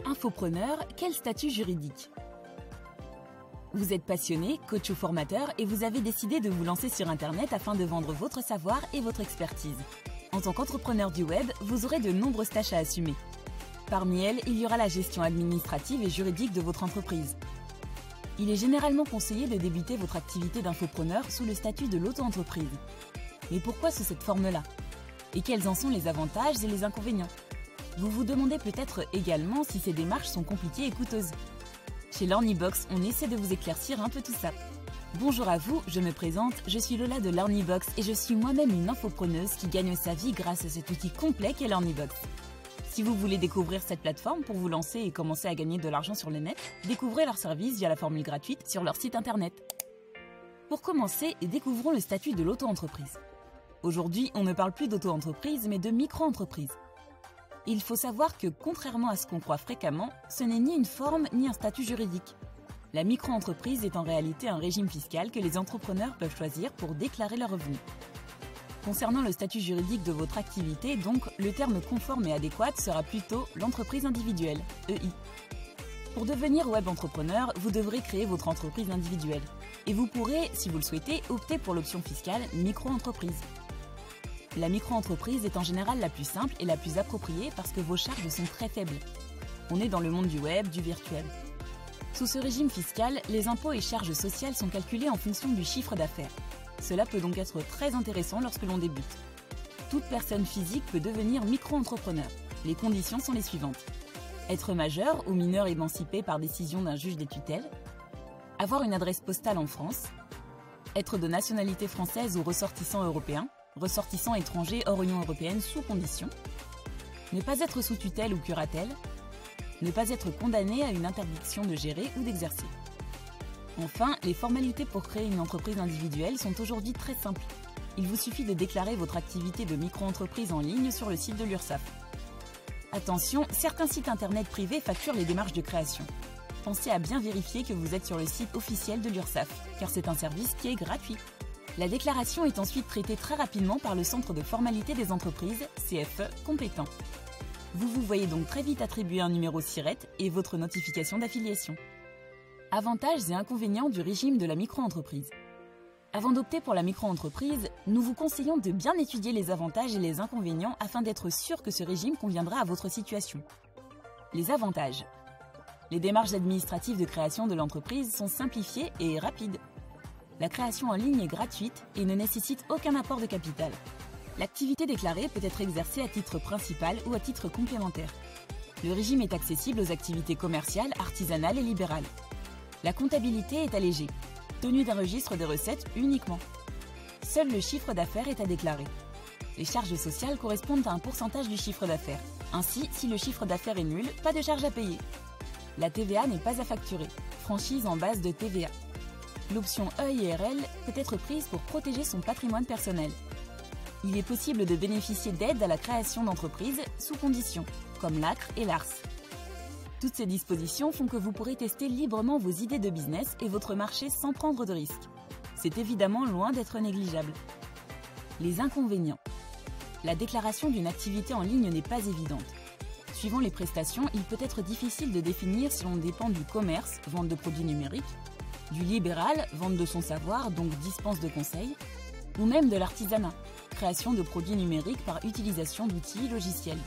Infopreneur, quel statut juridique? Vous êtes passionné, coach ou formateur et vous avez décidé de vous lancer sur Internet afin de vendre votre savoir et votre expertise. En tant qu'entrepreneur du web, vous aurez de nombreuses tâches à assumer. Parmi elles, il y aura la gestion administrative et juridique de votre entreprise. Il est généralement conseillé de débuter votre activité d'infopreneur sous le statut de l'auto-entreprise. Mais pourquoi sous cette forme-là? Et quels en sont les avantages et les inconvénients? Vous vous demandez peut-être également si ces démarches sont compliquées et coûteuses. Chez LearnyBox, on essaie de vous éclaircir un peu tout ça. Bonjour à vous, je me présente, je suis Lola de LearnyBox et je suis moi-même une infopreneuse qui gagne sa vie grâce à cet outil complet qu'est LearnyBox. Si vous voulez découvrir cette plateforme pour vous lancer et commencer à gagner de l'argent sur le net, découvrez leur service via la formule gratuite sur leur site internet. Pour commencer, découvrons le statut de l'auto-entreprise. Aujourd'hui, on ne parle plus d'auto-entreprise mais de micro-entreprise. Il faut savoir que, contrairement à ce qu'on croit fréquemment, ce n'est ni une forme ni un statut juridique. La micro-entreprise est en réalité un régime fiscal que les entrepreneurs peuvent choisir pour déclarer leurs revenus. Concernant le statut juridique de votre activité, donc, le terme conforme et adéquat sera plutôt l'entreprise individuelle, EI. Pour devenir web entrepreneur, vous devrez créer votre entreprise individuelle. Et vous pourrez, si vous le souhaitez, opter pour l'option fiscale micro-entreprise. La micro-entreprise est en général la plus simple et la plus appropriée parce que vos charges sont très faibles. On est dans le monde du web, du virtuel. Sous ce régime fiscal, les impôts et charges sociales sont calculés en fonction du chiffre d'affaires. Cela peut donc être très intéressant lorsque l'on débute. Toute personne physique peut devenir micro-entrepreneur. Les conditions sont les suivantes. Être majeur ou mineur émancipé par décision d'un juge des tutelles. Avoir une adresse postale en France. Être de nationalité française ou ressortissant européen. Ressortissants étrangers hors Union européenne sous condition, ne pas être sous tutelle ou curatelle, ne pas être condamné à une interdiction de gérer ou d'exercer. Enfin, les formalités pour créer une entreprise individuelle sont aujourd'hui très simples. Il vous suffit de déclarer votre activité de micro-entreprise en ligne sur le site de l'URSSAF. Attention, certains sites internet privés facturent les démarches de création. Pensez à bien vérifier que vous êtes sur le site officiel de l'URSSAF, car c'est un service qui est gratuit. La déclaration est ensuite traitée très rapidement par le Centre de formalité des entreprises, CFE, compétent. Vous vous voyez donc très vite attribuer un numéro SIRET et votre notification d'affiliation. Avantages et inconvénients du régime de la micro-entreprise. Avant d'opter pour la micro-entreprise, nous vous conseillons de bien étudier les avantages et les inconvénients afin d'être sûr que ce régime conviendra à votre situation. Les avantages. Les démarches administratives de création de l'entreprise sont simplifiées et rapides. La création en ligne est gratuite et ne nécessite aucun apport de capital. L'activité déclarée peut être exercée à titre principal ou à titre complémentaire. Le régime est accessible aux activités commerciales, artisanales et libérales. La comptabilité est allégée. Tenue d'un registre des recettes uniquement. Seul le chiffre d'affaires est à déclarer. Les charges sociales correspondent à un pourcentage du chiffre d'affaires. Ainsi, si le chiffre d'affaires est nul, pas de charge à payer. La TVA n'est pas à facturer. Franchise en base de TVA. L'option EIRL peut être prise pour protéger son patrimoine personnel. Il est possible de bénéficier d'aides à la création d'entreprises sous conditions, comme l'ACRE et l'ARS. Toutes ces dispositions font que vous pourrez tester librement vos idées de business et votre marché sans prendre de risques. C'est évidemment loin d'être négligeable. Les inconvénients. La déclaration d'une activité en ligne n'est pas évidente. Suivant les prestations, il peut être difficile de définir si l'on dépend du commerce, vente de produits numériques, du libéral, vente de son savoir, donc dispense de conseils, ou même de l'artisanat, création de produits numériques par utilisation d'outils logiciels.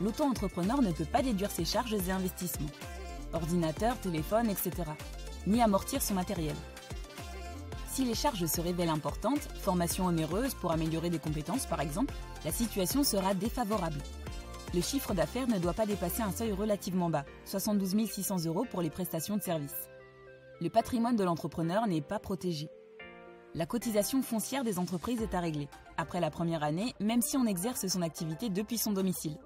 L'auto-entrepreneur ne peut pas déduire ses charges et investissements, ordinateur, téléphone, etc., ni amortir son matériel. Si les charges se révèlent importantes, formation onéreuse pour améliorer des compétences par exemple, la situation sera défavorable. Le chiffre d'affaires ne doit pas dépasser un seuil relativement bas, 72 600 € pour les prestations de services. Le patrimoine de l'entrepreneur n'est pas protégé. La cotisation foncière des entreprises est à régler, après la première année, même si on exerce son activité depuis son domicile.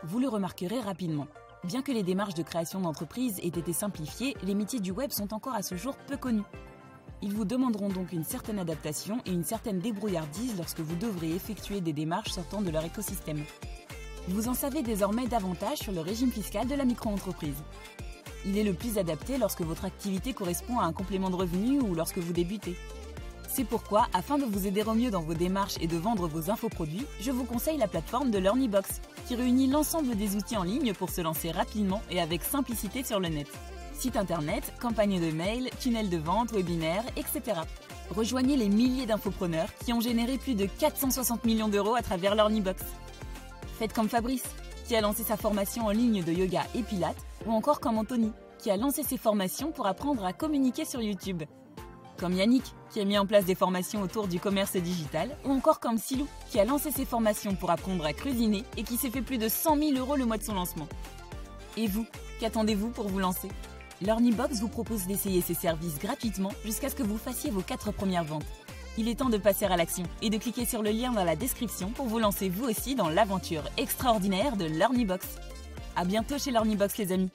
Vous le remarquerez rapidement. Bien que les démarches de création d'entreprise aient été simplifiées, les métiers du web sont encore à ce jour peu connus. Ils vous demanderont donc une certaine adaptation et une certaine débrouillardise lorsque vous devrez effectuer des démarches sortant de leur écosystème. Vous en savez désormais davantage sur le régime fiscal de la micro-entreprise. Il est le plus adapté lorsque votre activité correspond à un complément de revenu ou lorsque vous débutez. C'est pourquoi, afin de vous aider au mieux dans vos démarches et de vendre vos infoproduits, je vous conseille la plateforme de LearnyBox, qui réunit l'ensemble des outils en ligne pour se lancer rapidement et avec simplicité sur le net. Site internet, campagne de mail, tunnel de vente, webinaire, etc. Rejoignez les milliers d'infopreneurs qui ont généré plus de 460 millions d'euros à travers LearnyBox. Faites comme Fabrice, qui a lancé sa formation en ligne de yoga et pilates, ou encore comme Anthony, qui a lancé ses formations pour apprendre à communiquer sur YouTube. Comme Yannick, qui a mis en place des formations autour du commerce digital, ou encore comme Silou, qui a lancé ses formations pour apprendre à cuisiner et qui s'est fait plus de 100 000 € le mois de son lancement. Et vous, qu'attendez-vous pour vous lancer? LearnyBox vous propose d'essayer ses services gratuitement jusqu'à ce que vous fassiez vos 4 premières ventes. Il est temps de passer à l'action et de cliquer sur le lien dans la description pour vous lancer vous aussi dans l'aventure extraordinaire de LearnyBox. À bientôt chez LearnyBox les amis.